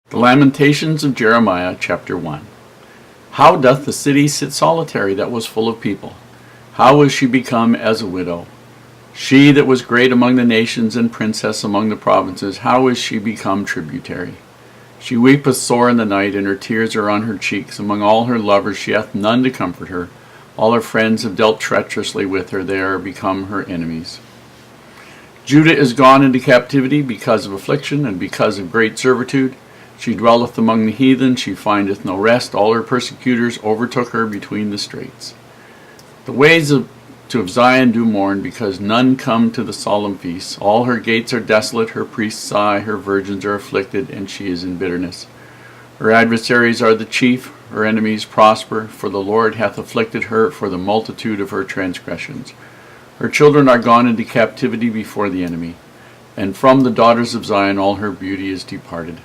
The Lamentations of Jeremiah, chapter 1. How doth the city sit solitary that was full of people? How is she become as a widow? She that was great among the nations and princess among the provinces, how is she become tributary? She weepeth sore in the night, and her tears are on her cheeks. Among all her lovers she hath none to comfort her. All her friends have dealt treacherously with her, they are become her enemies. Judah is gone into captivity because of affliction and because of great servitude. She dwelleth among the heathen, she findeth no rest. All her persecutors overtook her between the straits. The ways of Zion do mourn, because none come to the solemn feasts. All her gates are desolate, her priests sigh, her virgins are afflicted, and she is in bitterness. Her adversaries are the chief, her enemies prosper, for the Lord hath afflicted her for the multitude of her transgressions. Her children are gone into captivity before the enemy, and from the daughters of Zion all her beauty is departed.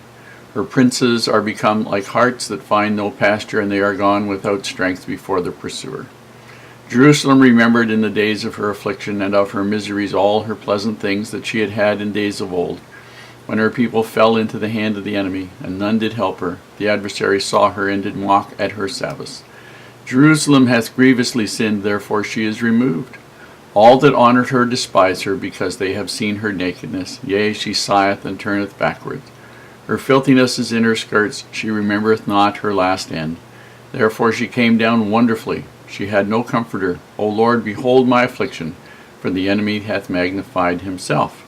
Her princes are become like harts that find no pasture, and they are gone without strength before the pursuer. Jerusalem remembered in the days of her affliction and of her miseries all her pleasant things that she had had in days of old, when her people fell into the hand of the enemy, and none did help her. The adversary saw her and did mock at her Sabbaths. Jerusalem hath grievously sinned, therefore she is removed. All that honoured her despise her, because they have seen her nakedness. Yea, she sigheth and turneth backward. Her filthiness is in her skirts, she remembereth not her last end. Therefore she came down wonderfully, she had no comforter. O Lord, behold my affliction, for the enemy hath magnified himself.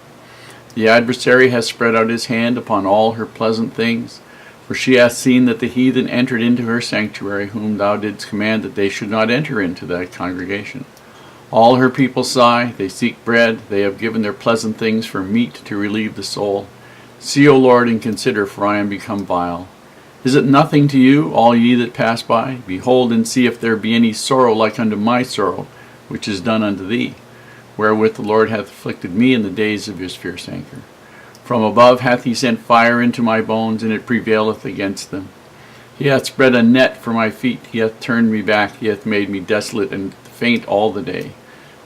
The adversary hath spread out his hand upon all her pleasant things, for she hath seen that the heathen entered into her sanctuary, whom thou didst command that they should not enter into thy congregation. All her people sigh, they seek bread, they have given their pleasant things for meat to relieve the soul. See, O Lord, and consider, for I am become vile. Is it nothing to you, all ye that pass by? Behold and see if there be any sorrow like unto my sorrow, which is done unto thee, wherewith the Lord hath afflicted me in the days of his fierce anger. From above hath he sent fire into my bones, and it prevaileth against them. He hath spread a net for my feet, he hath turned me back, he hath made me desolate and faint all the day.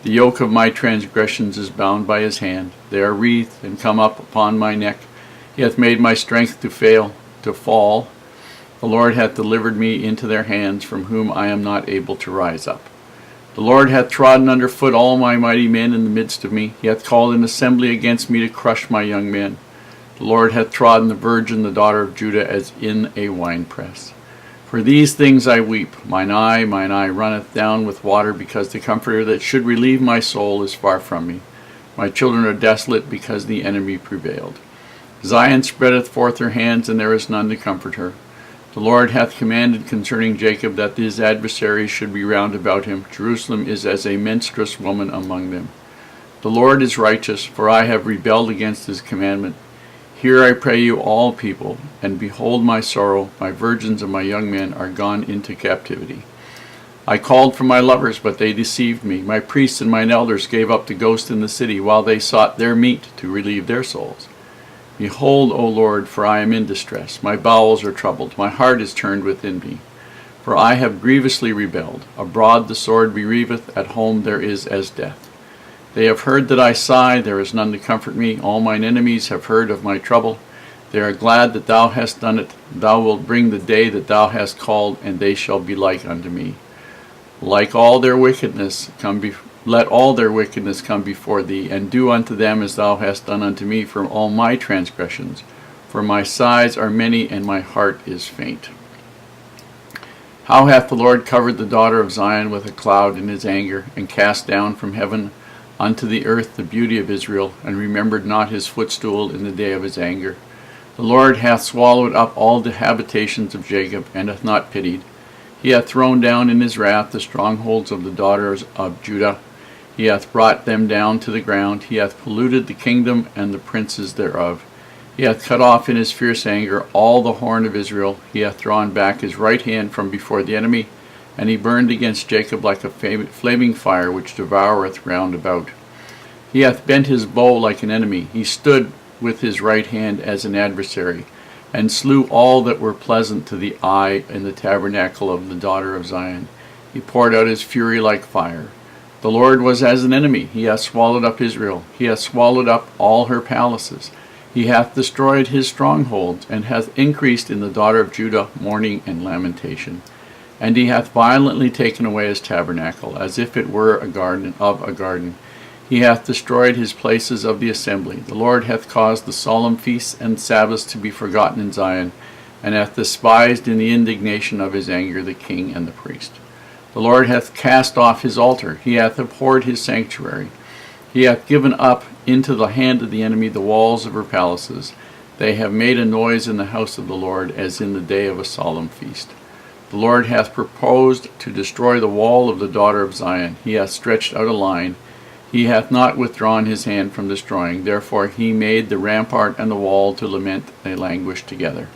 The yoke of my transgressions is bound by his hand. They are wreathed and come up upon my neck. He hath made my strength to fail, to fall. The Lord hath delivered me into their hands, from whom I am not able to rise up. The Lord hath trodden under foot all my mighty men in the midst of me. He hath called an assembly against me to crush my young men. The Lord hath trodden the virgin, the daughter of Judah, as in a winepress. For these things I weep. Mine eye runneth down with water, because the Comforter that should relieve my soul is far from me. My children are desolate, because the enemy prevailed. Zion spreadeth forth her hands, and there is none to comfort her. The Lord hath commanded concerning Jacob that his adversaries should be round about him. Jerusalem is as a menstruous woman among them. The Lord is righteous, for I have rebelled against his commandment. Hear, I pray you, all people, and behold my sorrow. My virgins and my young men are gone into captivity. I called for my lovers, but they deceived me. My priests and mine elders gave up the ghost in the city, while they sought their meat to relieve their souls. Behold, O Lord, for I am in distress. My bowels are troubled. My heart is turned within me. For I have grievously rebelled. Abroad the sword bereaveth. At home there is as death. They have heard that I sigh. There is none to comfort me. All mine enemies have heard of my trouble. They are glad that thou hast done it. Thou wilt bring the day that thou hast called, and they shall be like unto me. Let all their wickedness come before thee, and do unto them as thou hast done unto me for all my transgressions. For my sighs are many, and my heart is faint. How hath the Lord covered the daughter of Zion with a cloud in his anger, and cast down from heaven unto the earth the beauty of Israel, and remembered not his footstool in the day of his anger. The Lord hath swallowed up all the habitations of Jacob, and hath not pitied. He hath thrown down in his wrath the strongholds of the daughters of Judah. He hath brought them down to the ground. He hath polluted the kingdom and the princes thereof. He hath cut off in his fierce anger all the horn of Israel. He hath drawn back his right hand from before the enemy, and he burned against Jacob like a flaming fire, which devoureth round about. He hath bent his bow like an enemy. He stood with his right hand as an adversary, and slew all that were pleasant to the eye in the tabernacle of the daughter of Zion. He poured out his fury like fire. The Lord was as an enemy. He hath swallowed up Israel. He hath swallowed up all her palaces. He hath destroyed his strongholds, and hath increased in the daughter of Judah mourning and lamentation. And he hath violently taken away his tabernacle, as if it were a garden of a garden. He hath destroyed his places of the assembly. The Lord hath caused the solemn feasts and Sabbaths to be forgotten in Zion, and hath despised in the indignation of his anger the king and the priest. The Lord hath cast off his altar. He hath abhorred his sanctuary. He hath given up into the hand of the enemy the walls of her palaces. They have made a noise in the house of the Lord, as in the day of a solemn feast. The Lord hath proposed to destroy the wall of the daughter of Zion. He hath stretched out a line. He hath not withdrawn his hand from destroying. Therefore he made the rampart and the wall to lament. They languish together.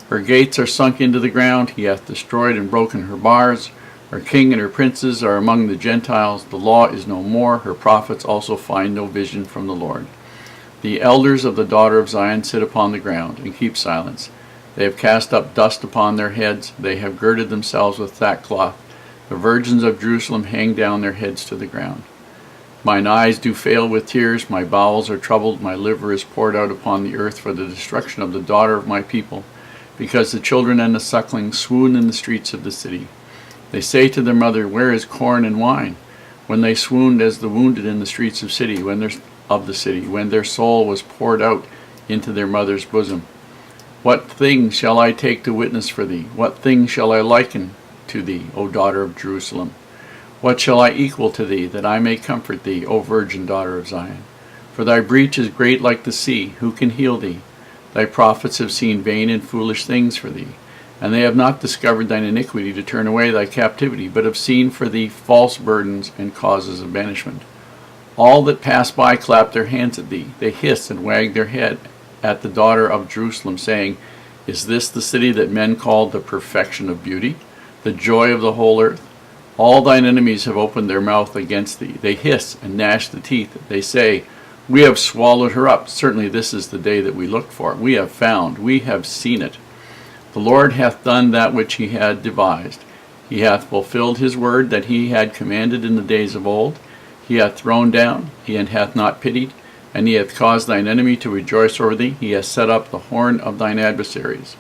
Her gates are sunk into the ground. He hath destroyed and broken her bars. Her king and her princes are among the Gentiles. The law is no more. Her prophets also find no vision from the Lord. The elders of the daughter of Zion sit upon the ground and keep silence. They have cast up dust upon their heads. They have girded themselves with sackcloth. The virgins of Jerusalem hang down their heads to the ground. Mine eyes do fail with tears. My bowels are troubled. My liver is poured out upon the earth for the destruction of the daughter of my people, because the children and the sucklings swoon in the streets of the city. They say to their mother, Where is corn and wine? When they swooned as the wounded in the streets of the city, when their soul was poured out into their mother's bosom. What thing shall I take to witness for thee? What thing shall I liken to thee, O daughter of Jerusalem? What shall I equal to thee, that I may comfort thee, O virgin daughter of Zion? For thy breach is great like the sea. Who can heal thee? Thy prophets have seen vain and foolish things for thee. And they have not discovered thine iniquity to turn away thy captivity, but have seen for thee false burdens and causes of banishment. All that pass by clap their hands at thee. They hiss and wag their head at the daughter of Jerusalem, saying, Is this the city that men call the perfection of beauty, the joy of the whole earth? All thine enemies have opened their mouth against thee. They hiss and gnash the teeth. They say, We have swallowed her up. Certainly this is the day that we looked for. We have found, we have seen it. The Lord hath done that which he had devised. He hath fulfilled his word that he had commanded in the days of old. He hath thrown down, he hath not pitied, and he hath caused thine enemy to rejoice over thee. He hath set up the horn of thine adversaries.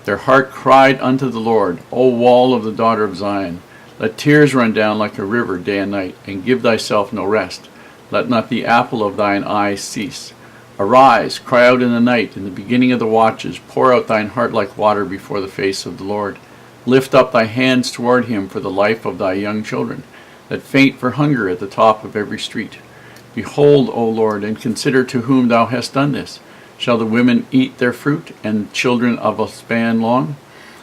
Their heart cried unto the Lord, O wall of the daughter of Zion. Let tears run down like a river day and night, and give thyself no rest. Let not the apple of thine eye cease. Arise, cry out in the night, in the beginning of the watches. Pour out thine heart like water before the face of the Lord. Lift up thy hands toward him for the life of thy young children, that faint for hunger at the top of every street. Behold, O Lord, and consider to whom thou hast done this. Shall the women eat their fruit, and children of a span long?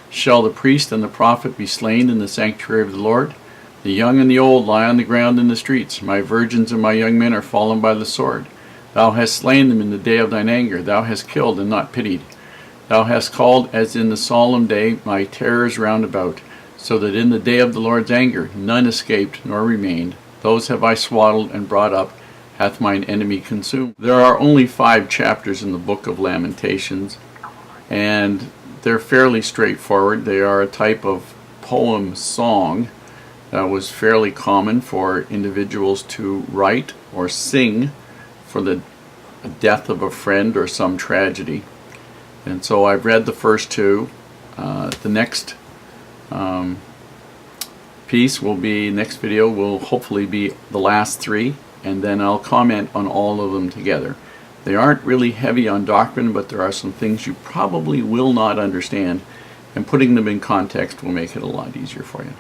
Shall the priest and the prophet be slain in the sanctuary of the Lord? The young and the old lie on the ground in the streets. My virgins and my young men are fallen by the sword. Thou hast slain them in the day of thine anger. Thou hast killed and not pitied. Thou hast called as in the solemn day my terrors round about, so that in the day of the Lord's anger none escaped nor remained. Those have I swaddled and brought up, hath mine enemy consumed. There are only 5 chapters in the book of Lamentations, and they're fairly straightforward. They are a type of poem song that was fairly common for individuals to write or sing for the death of a friend or some tragedy. And so I've read the first 2. The next next video will hopefully be the last 3, and then I'll comment on all of them together. They aren't really heavy on doctrine, but there are some things you probably will not understand, and putting them in context will make it a lot easier for you.